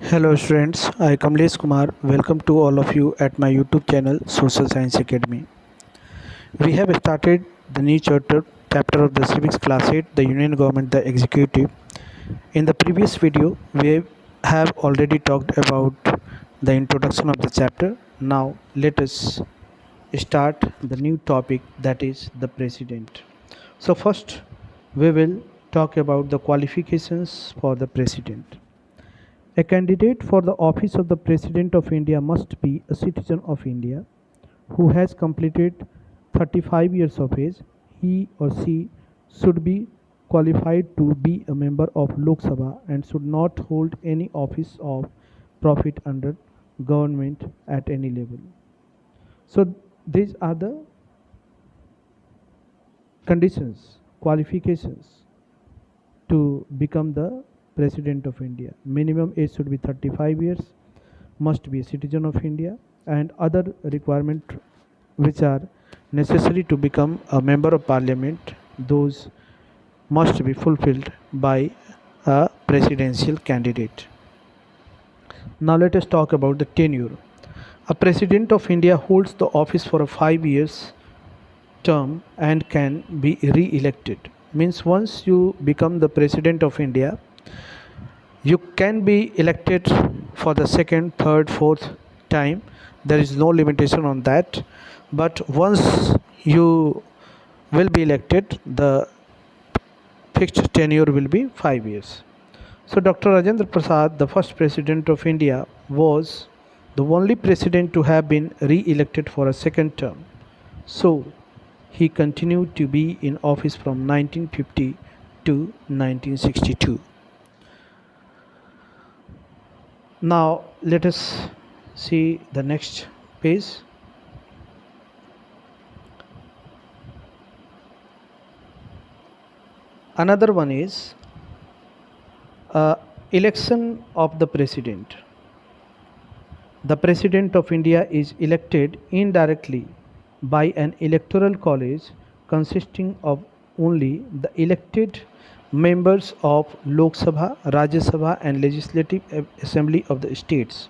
Hello students, I Kamlesh Kumar. Welcome to all of you at my YouTube channel Social Science Academy. We have started the new chapter of the civics class 8, the Union Government, the Executive. In the previous video, we have already talked about the introduction of the chapter. Now let us start the new topic, that is the President. So first we will talk about the qualifications for the President. A candidate for the office of the President of India must be a citizen of India who has completed 35 years of age. He or she should be qualified to be a member of Lok Sabha and should not hold any office of profit under government at any level. So these are the conditions, qualifications to become the President of India. Minimum age should be 35 years, must be a citizen of India, and other requirement which are necessary to become a member of parliament, those must be fulfilled by a presidential candidate. Now let us talk about the tenure. A president of India holds the office for a 5 years term and can be re-elected. Means once you become the president of India, you can be elected for the second, third, fourth time. There is no limitation on that. But once you will be elected, the fixed tenure will be 5 years. So Dr. Rajendra Prasad, the first president of India, was the only president to have been re-elected for a second term. So he continued to be in office from 1950 to 1962. Now let us see the next page. Another one is election of the president. The president of India is elected indirectly by an electoral college consisting of only the elected members of Lok Sabha, Rajya Sabha and Legislative Assembly of the states.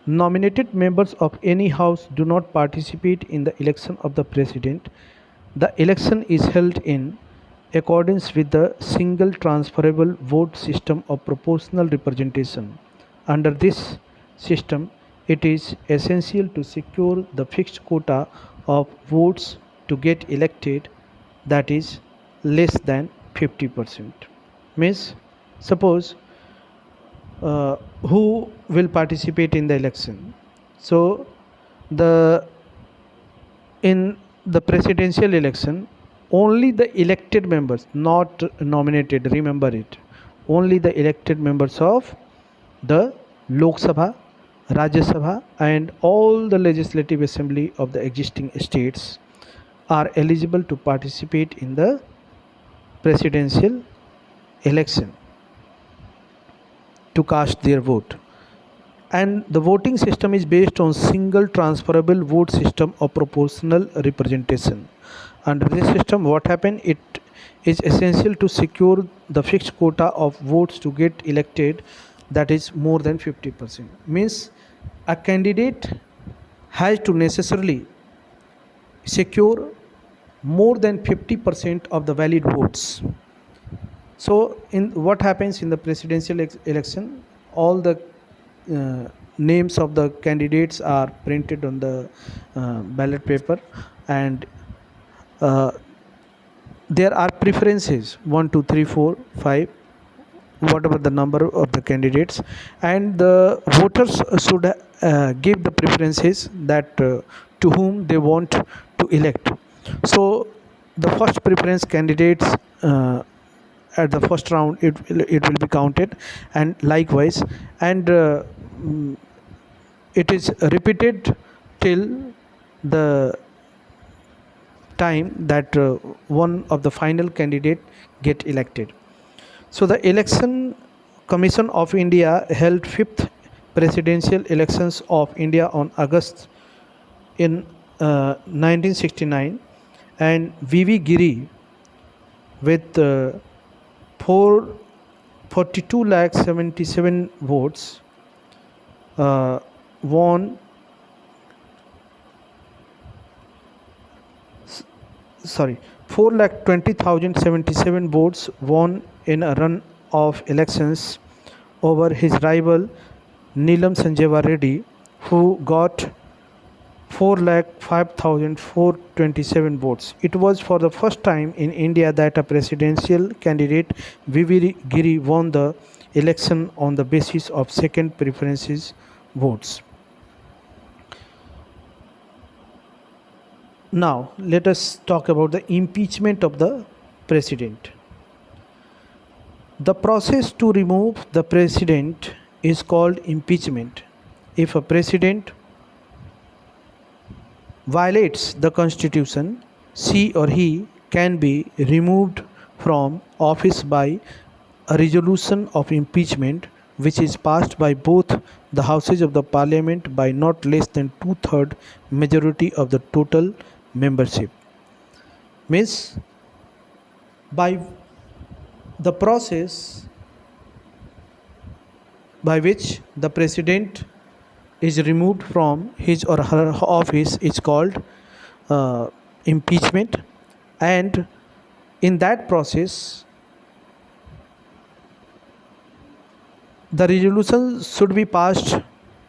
Nominated members of any house do not participate in the election of the president. The election is held in accordance with the single transferable vote system of proportional representation. Under this system, it is essential to secure the fixed quota of votes to get elected, that is less than 50%. Means suppose who will participate in the election. So the in the presidential election, only the elected members, not nominated, remember it, only the elected members of the Lok Sabha, Rajya Sabha and all the legislative assembly of the existing states are eligible to participate in the presidential election to cast their vote. And the voting system is based on single transferable vote system of proportional representation. Under this system, what happened, it is essential to secure the fixed quota of votes to get elected, that is more than 50%. Means a candidate has to necessarily secure more than 50% of the valid votes. So in what happens in the presidential election, all the names of the candidates are printed on the ballot paper, and there are preferences 1 2 3 4 5, whatever the number of the candidates, and the voters should give the preferences that to whom they want to elect. So the first preference candidates at the first round, it will be counted, and likewise, and it is repeated till the time that one of the final candidate get elected. So the Election Commission of India held fifth presidential elections of India on August in 1969, and VV Giri with 42 lakh 77 votes won sorry 4,20,077 votes won in a run of elections over his rival Neelam Sanjeva Reddy, who got 4,05,427 votes. It was for the first time in India that a presidential candidate VV Giri won the election on the basis of second preferences votes. Now, let us talk about the impeachment of the president. The process to remove the president is called impeachment. If a president violates the constitution, she or he can be removed from office by a resolution of impeachment which is passed by both the houses of the parliament by not less than 2/3 majority of the total membership. Means by the process by which the president is removed from his or her office is called impeachment, and in that process the resolution should be passed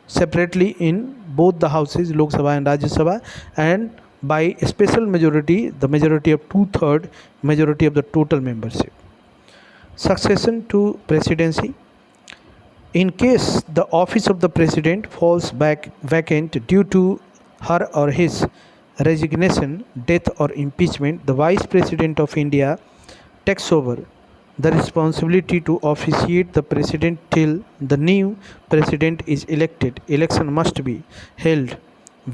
separately in both the houses, Lok Sabha and Rajya Sabha, and by a special majority, the majority of 2/3 majority of the total membership. Succession to presidency. In case the office of the president falls back vacant due to her or his resignation, death or impeachment, the vice president of India takes over the responsibility to officiate the president till the new president is elected. Election must be held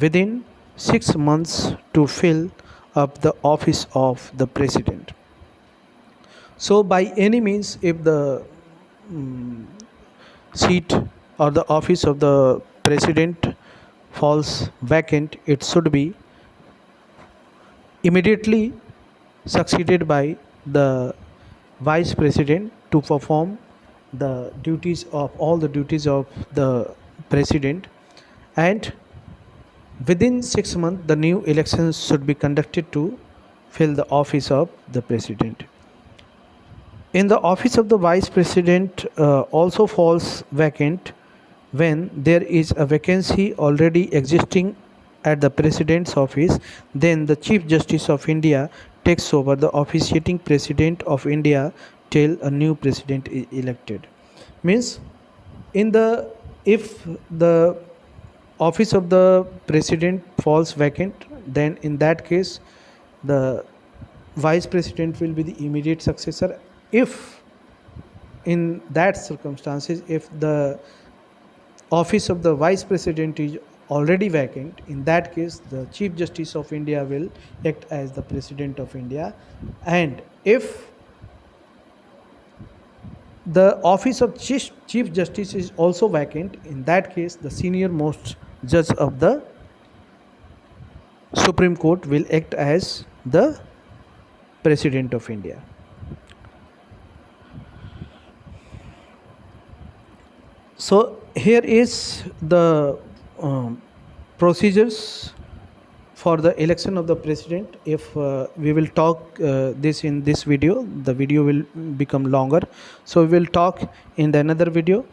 within 6 months to fill up the office of the president. So by any means, if the seat or the office of the president falls vacant, it should be immediately succeeded by the vice president to perform the duties of all the duties of the president, and within 6 months the new elections should be conducted to fill the office of the president. In the office of the vice president also falls vacant when there is a vacancy already existing at the president's office. Then the Chief Justice of India takes over the officiating president of India till a new president is elected. Means if the office of the president falls vacant, then in that case the vice president will be the immediate successor. If in that circumstances, if the office of the vice president is already vacant, in that case the Chief Justice of India will act as the President of India. And if the office of Chief Justice is also vacant, in that case the senior most judge of the Supreme Court will act as the President of India. So here is the procedures for the election of the president. If we will talk this in this video, the video will become longer, so we will talk in the another video.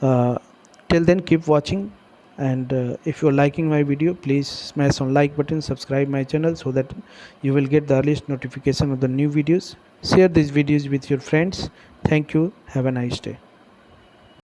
Till then, keep watching, and if you are liking my video, please smash on like button, subscribe my channel so that you will get the earliest notification of the new videos. Share these videos with your friends. Thank you. Have a nice day.